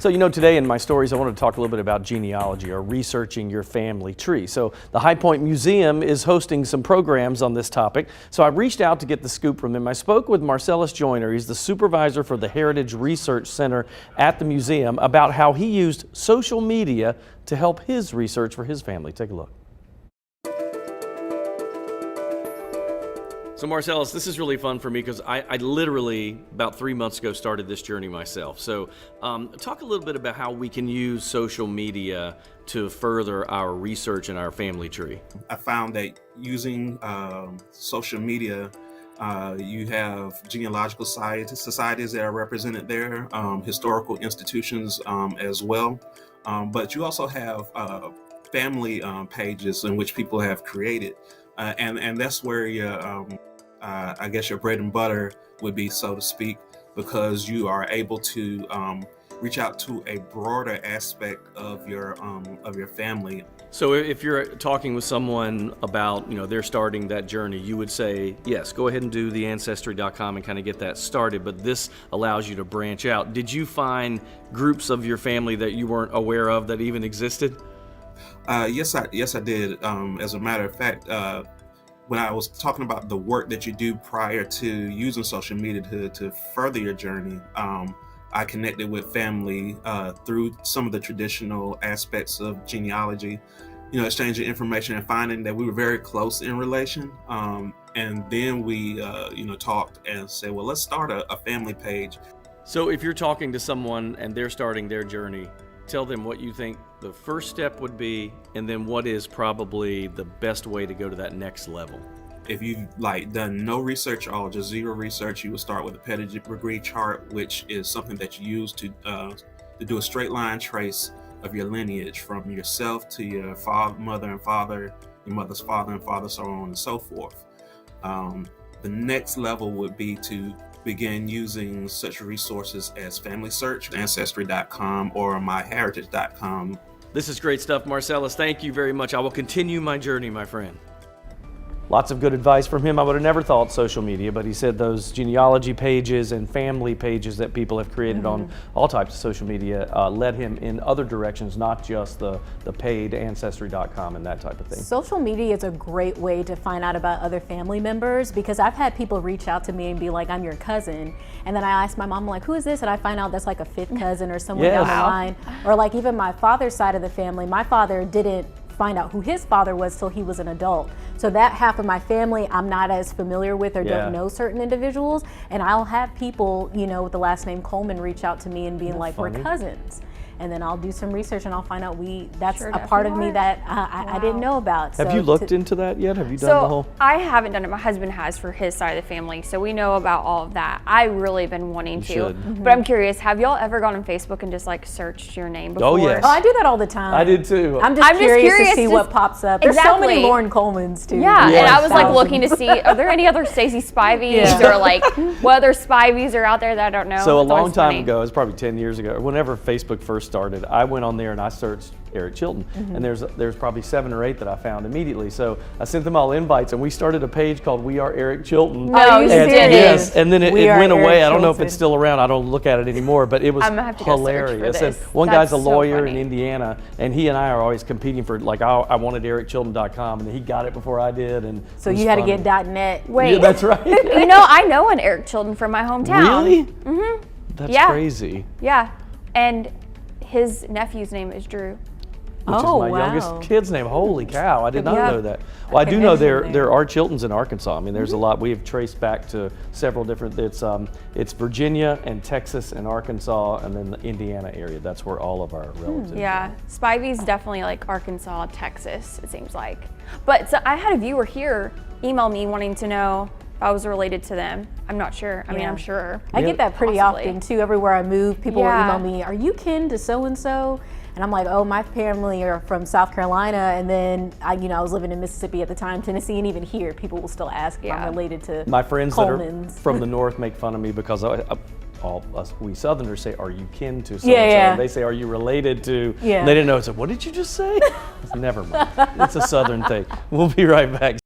So, today in my stories, I wanted to talk a little bit about genealogy or researching your family tree. So, the High Point Museum is hosting some programs on this topic. So, I reached out to get the scoop from them. I spoke with Marcellus Joyner. He's the supervisor for the Heritage Research Center at the museum about how he used social media to help his research for his family. Take a look. So Marcellus, this is really fun for me because I literally, about 3 months ago, started this journey myself. So talk a little bit about how we can use social media to further our research in our family tree. I found that using social media, you have genealogical societies that are represented there, historical institutions as well, but you also have family pages in which people have created, and that's where I guess your bread and butter would be, so to speak, because you are able to reach out to a broader aspect of your family. So if you're talking with someone about, they're starting that journey, you would say, yes, go ahead and do the Ancestry.com and kind of get that started, but this allows you to branch out. Did you find groups of your family that you weren't aware of that even existed? Yes, I did. As a matter of fact, when I was talking about the work that you do prior to using social media to further your journey, I connected with family through some of the traditional aspects of genealogy, exchanging information and finding that we were very close in relation. And then we, talked and said, well, let's start a family page. So if you're talking to someone and they're starting their journey, tell them what you think the first step would be, and then what is probably the best way to go to that next level. If you've done no research at all, just zero research, you would start with a pedigree chart, which is something that you use to do a straight line trace of your lineage from yourself to your mother and father, your mother's father and father, so on and so forth. The next level would be to begin using such resources as Family Search, Ancestry.com, or MyHeritage.com. This is great stuff, Marcellus. Thank you very much. I will continue my journey, my friend. Lots of good advice from him. I would have never thought social media, but he said those genealogy pages and family pages that people have created on all types of social media led him in other directions, not just the paid Ancestry.com and that type of thing. Social media is a great way to find out about other family members, because I've had people reach out to me and be like, I'm your cousin. And then I ask my mom, like, who is this? And I find out that's like a fifth cousin or someone down the line. Or like even my father's side of the family, my father didn't find out who his father was till he was an adult. So that half of my family I'm not as familiar with or don't know certain individuals, and I'll have people, with the last name Coleman reach out to me and being like, we're cousins. And then I'll do some research and I'll find out that's a part of me that I didn't know about. Have you looked into that yet? Have you done the whole? I haven't done it. My husband has for his side of the family, so we know about all of that. I really been wanting to. But I'm curious, have y'all ever gone on Facebook and just searched your name before? Oh, yes. Oh, I do that all the time. I did too. I'm just curious to see what pops up. There's so many Lauren Colemans too. Yeah, and I was looking to see, are there any other Stacey Spivey's or what other Spivey's are out there that I don't know? So a long time ago, it was probably 10 years ago, whenever Facebook first started, I went on there and I searched Eric Chilton, and there's probably 7 or 8 that I found immediately. So I sent them all invites, and we started a page called We Are Eric Chilton. No, you did. Yes, and then it went away. I don't know if it's still around. I don't look at it anymore, but it was hilarious. And one guy's a lawyer in Indiana, and he and I are always competing for I wanted ericchilton.com, and he got it before I did. And so you had to get .net. Wait, yeah, that's right. I know an Eric Chilton from my hometown. Really? Mm-hmm. That's crazy. Yeah, and his nephew's name is Drew. Which is my youngest kid's name. Holy cow, I did not know that. Well, I do know there are Chiltons in Arkansas. I mean, there's a lot. We have traced back to several different, it's Virginia and Texas and Arkansas and then the Indiana area. That's where all of our relatives are. Spivey's definitely Arkansas, Texas, it seems like. But so I had a viewer here email me wanting to know if I was related to them. I'm not sure. I mean, I'm sure. I get that pretty often too. Everywhere I move, people will email me, are you kin to so-and-so? And I'm like, oh, my family are from South Carolina, and then I was living in Mississippi at the time, Tennessee, and even here, people will still ask if I'm related to my friends Colemans. That are from the north make fun of me because all us, we Southerners say, are you kin to so-and-so? And they say, are you related to? And they didn't know. So what did you just say? Never mind. It's a Southern thing. We'll be right back.